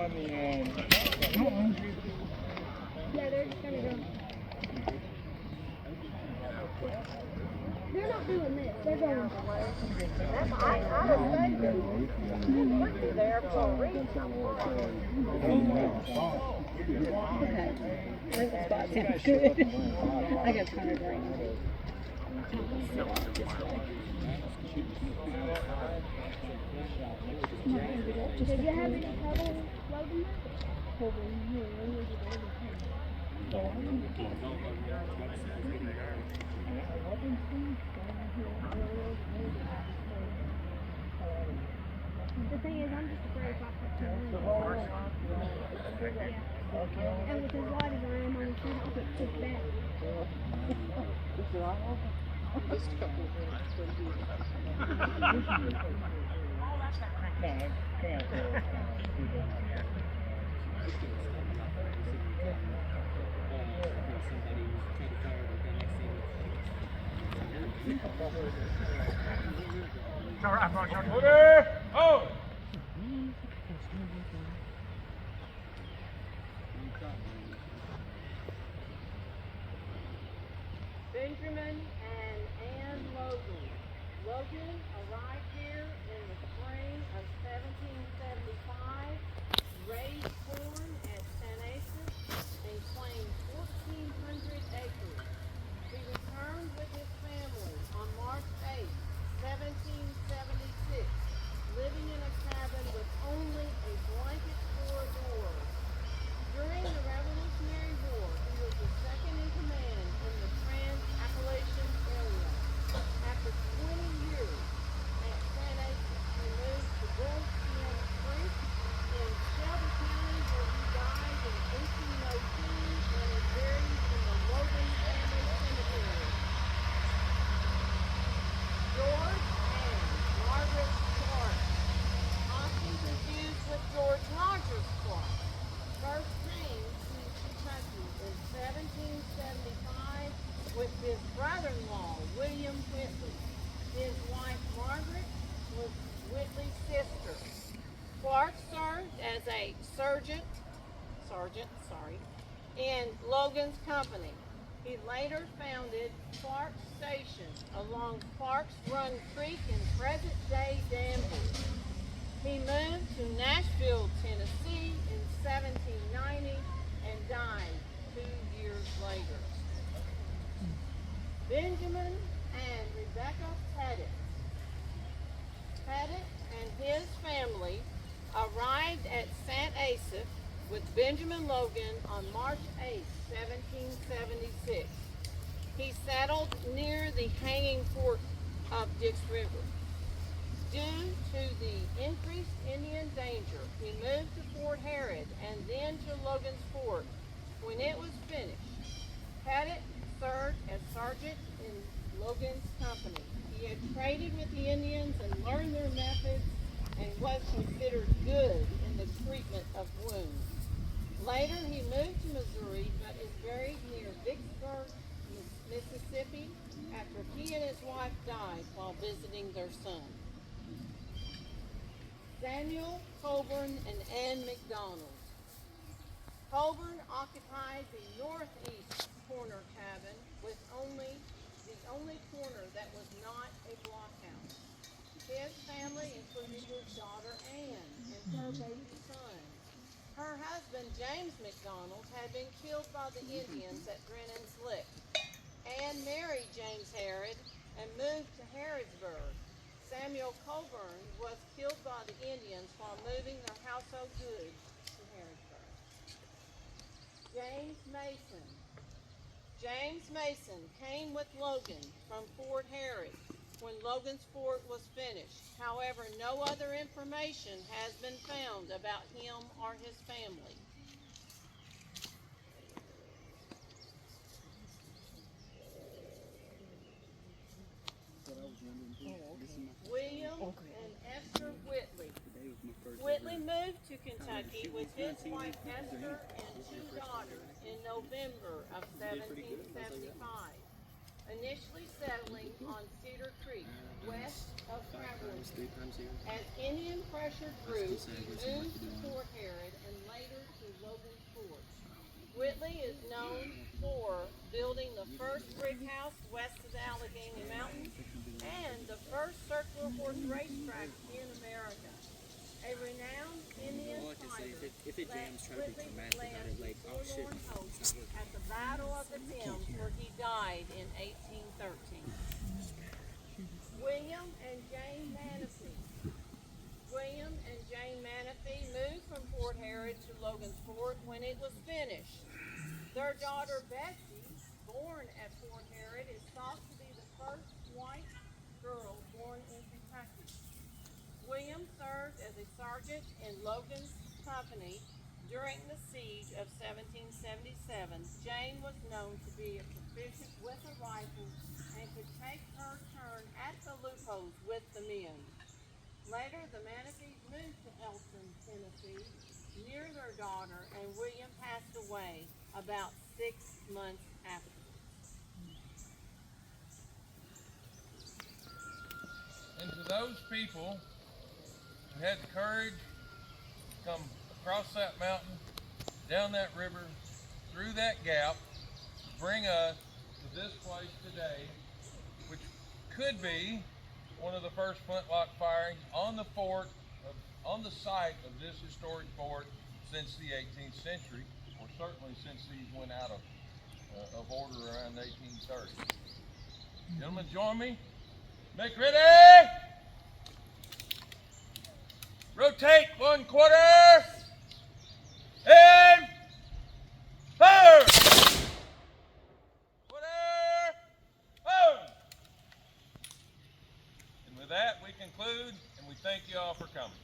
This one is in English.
Yeah, they're just gonna go. They're not doing this. They're going. We're there for a reason. Okay. This spot sounds good. I got tired right now. Did you have any trouble loading The thing is, I'm just afraid if I put too many. Yeah. And with as wide as I am, I'm afraid if I put too bad. Order! Oh! Benjamin and Ann Logan. Logan arrived here in the spring of 1775, raised corn at Stanford, and claimed 1,400 acres. He returned with his family on March 8, 1776, living in a cabin with only a blanket floor door. During the Revolutionary War, he was the second in command in the Trans-Appalachian area. After 20 years at San Aces, he moved to Bullskin Creek in Shelby County, where he died in 1802 and is buried in the Logan Family Cemetery. George and Margaret Clark, often confused with George Rogers Clark, first came to Kentucky in 1775 with his brother-in-law, William Whitley. His wife, Margaret, was Whitley's sister. Clark served as a sergeant, in Logan's company. He later founded Clark Station along Clark's Run Creek in present-day Danville. He moved to Nashville, Tennessee in 1790 and died 2 years later. Benjamin and Rebecca Pettit. Pettit and his family arrived at St. Asaph with Benjamin Logan on March 8, 1776. He settled near the hanging fort of Dix River. Due to the increased Indian danger, he moved to Fort Harrod and then to Logan's Fort. When it was finished, Pettit served as sergeant in Logan's company. He had traded with the Indians and learned their methods and was considered good in the treatment of wounds. Later, he moved to Missouri, but is buried near Vicksburg, Mississippi, after he and his wife died while visiting their son. Samuel Colburn and Ann McDonald. Colburn occupied the northeast corner cabin with the only corner that was not a blockhouse. His family included his daughter Ann and her baby son. Her husband, James McDonald, had been killed by the Indians at Brennan's Lick. Ann married James Harrod and moved to Harrodsburg. Samuel Colburn was killed by the Indians while moving their household goods to Harrodsburg. James Mason. James Mason came with Logan from Fort Harrod when Logan's fort was finished. However, no other information has been found about him or his family. William and Esther Whitley. Whitley moved to Kentucky with his wife Esther and 2 daughters in November of 1775, initially settling on Cedar Creek, west of Traverse. As Indian pressure grew, he moved to Fort Harrod and Logan's Fort. Whitley is known for building the first brick house west of the Allegheny Mountains and the first circular horse racetrack in America. A renowned Indian fighter, if it jams, try to be Whitley dramatic about led it, like, oh shit, forlorn hope it's not working. at the Battle of the Thames, where he died in 1813. William and Jane Manistee. William and Jane Manistee moved from Fort Harrod to Logan's Fort when it was finished. Their daughter Betsy, born at Fort Harrod, is thought to be the first white girl born in Kentucky. William served as a sergeant in Logan's company during the siege of 1777. Jane was known to be proficient with a rifle and could take her turn at the loopholes with the men. Later, the Manatees moved to Elton, Tennessee, near their daughter, and William passed away about 6 months afterwards. And to those people who had the courage to come across that mountain, down that river, through that gap, to bring us to this place today, which could be one of the first flintlock firings on the fort, on the site of this historic fort since the 18th century, or certainly since these went out of order around 1830. Gentlemen, join me. Make ready! Rotate 1/4 and fire! 1/4, fire! And with that, we conclude, and we thank you all for coming.